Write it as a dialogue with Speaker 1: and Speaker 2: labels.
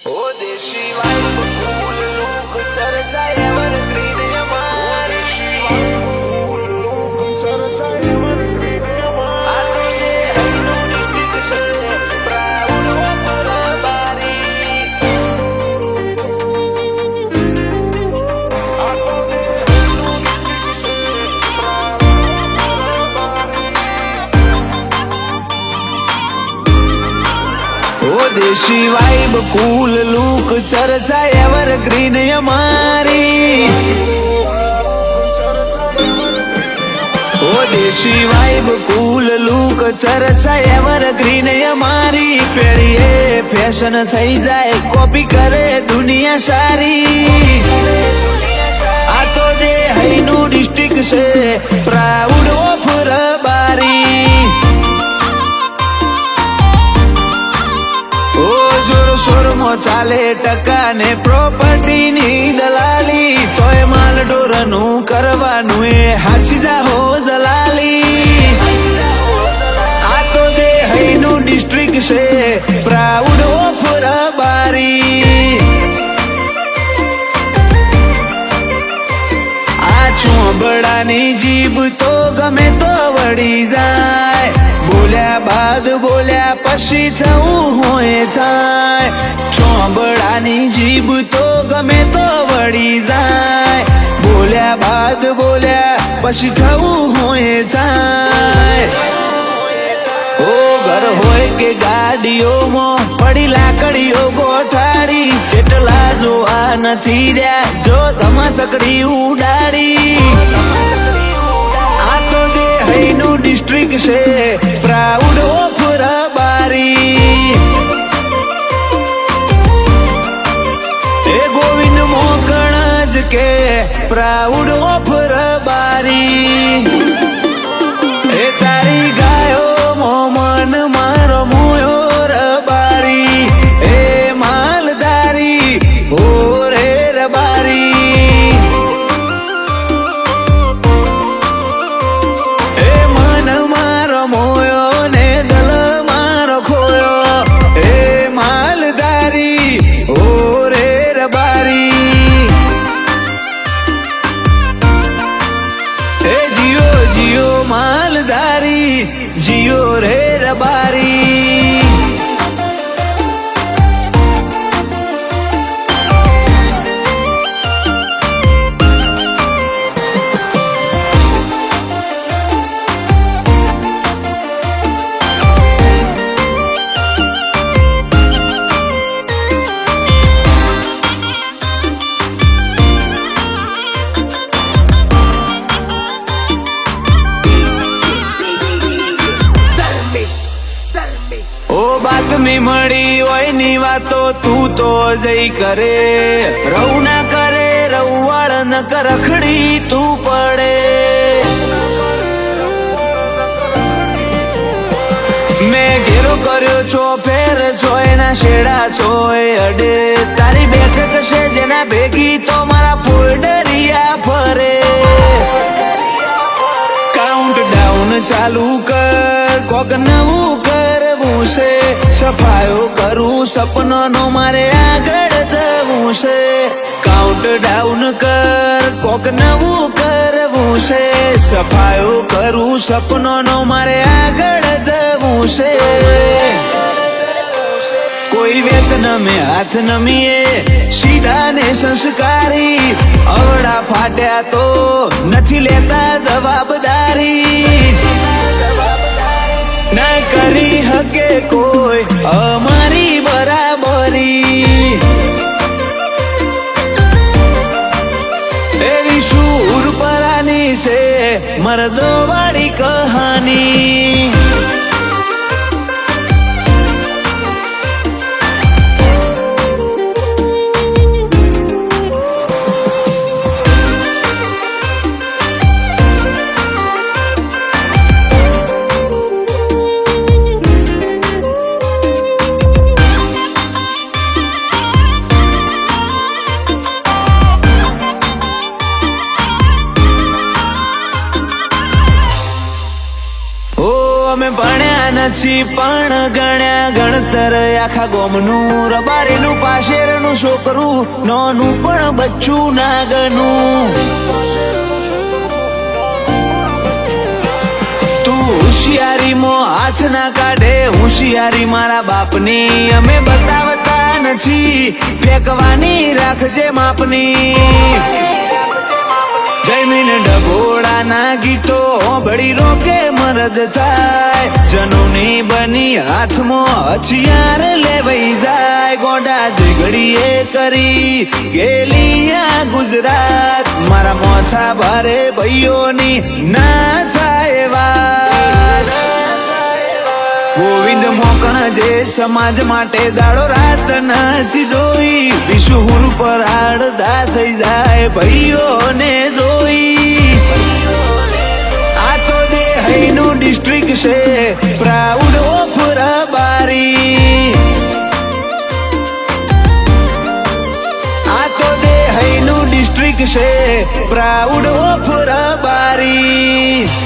Speaker 1: ओ देशी vibe cool look चर्चा evergreen हमारी चर्चा एवरग्रीन हमारी आगे हनु डिस्ट्रिक्ट से प्राउड ऑफ रबारी आगे हनु डिस्ट्रिक्ट से प्राउड ऑफ रबारी ओ देशी वाइब कूल लुक चर्चा एवरग्रीन हमारी ओ देशी वाइब कूल लुक चर्चा एवरग्रीन हमारी पेरिए फैशन थई जाए कॉपी करे दुनिया सारी आ तो दे हईनु डिस्ट्रिक्ट से प्राउड ऑफ रबारी શોરમાં ચાલે ટકા ને પ્રોપર્ટી ની દલાલી તોય માલ ડોરનું કરવાનું એ હાચી જા હો જલાલી આ તો દે હઈનું ડિસ્ટ્રિક્ટ છે પ્રાઉડ ઓફ રબારી આ ચોંબડાની જીભ તો ગમે તો વળી જાય બોલ્યા બાદ બોલ્યા પછી થવું હોય થાય ચોંબડાની જીભ તો ગમે તો વળી જાય બોલ્યા બાદ બોલ્યા પછી થવું હોય થાય ઓ ઘર હોય કે ગાડીઓમાં પડી લાકડીઓ ગોઠાડી જેટલા જોવા નથી રહ્યા જો તમા સકડી ઉડાડી હઈનું ડિસ્ટ્રિક્ટ છે પ્રાઉડ ઓફ રબારી એ ગોવિંદ મોકણ જ કે પ્રાઉડ ઓફ રબારી એ તારી ગાયો મોમન મારો મોયો રબારી એ માલદારી ઓ રે રબારી जियो रे रबारी બાતમી મળી હોય ની વાતો તું તો જઈ કરે રવ ના કરે રવાળ ન કરખડી તું પડે મેં ઘેરો કર્યો છો ફેર છો એના શેડા છો અડે તારી બેઠક છે જેના ભેગી તો મારા ફોલ્ડરિયા ફરે કાઉન્ટ ડાઉન ચાલુ કર કોક નવું કરવું છે સફાયો કરું સપનાનો મારે આગળ જવું છે કાઉન્ટ ડાઉન કર કોક નવું કરવું છે સફાયો કરું સપનાનો મારે આગળ જવું છે કોઈ વેતન में हाथ नमीए सीधा ने संस्कारी अवड़ा फाट्या तो नहीं लेता जवाबदारी न करी हके कोई अमारी बराबरी एवी सूर परानी से मर्दों वाली कहानी અમે ભણ્યા નથી પણ ગણ્યા ગણતર આખા ગોમનું રબારીનું પાસે શેરનું છોકરું નાનું પણ બચ્ચું નાગનું તું હોશિયારીમાં હાથ ના કાઢે હોશિયારી મારા બાપની અમે બતાવતા નથી ફેંકવાની રાખજે માપની જમીન ડભોળાના ગીતો બળી રોકે મરદ થાય જનોની બની હાથમાં હથિયાર લેવાઈ જાય ગોડા દીગડીએ કરી ગેલી આ ગુજરાત મારા મોથા ભારે ભાઈઓની ના થાય વાત ગોવિંદ મોકણ જે સમાજ માટે દાડો રાત નથી જોઈ વિશુહુર પર આડદા થઈ જાય ભાઈઓને જોઈ આ તો દેહઈનું ડિસ્ટ્રિક્ટ છે પ્રાઉડ ઓફ રબારી આ તો દેહઈનું ડિસ્ટ્રિક્ટ છે પ્રાઉડ ઓફ રબારી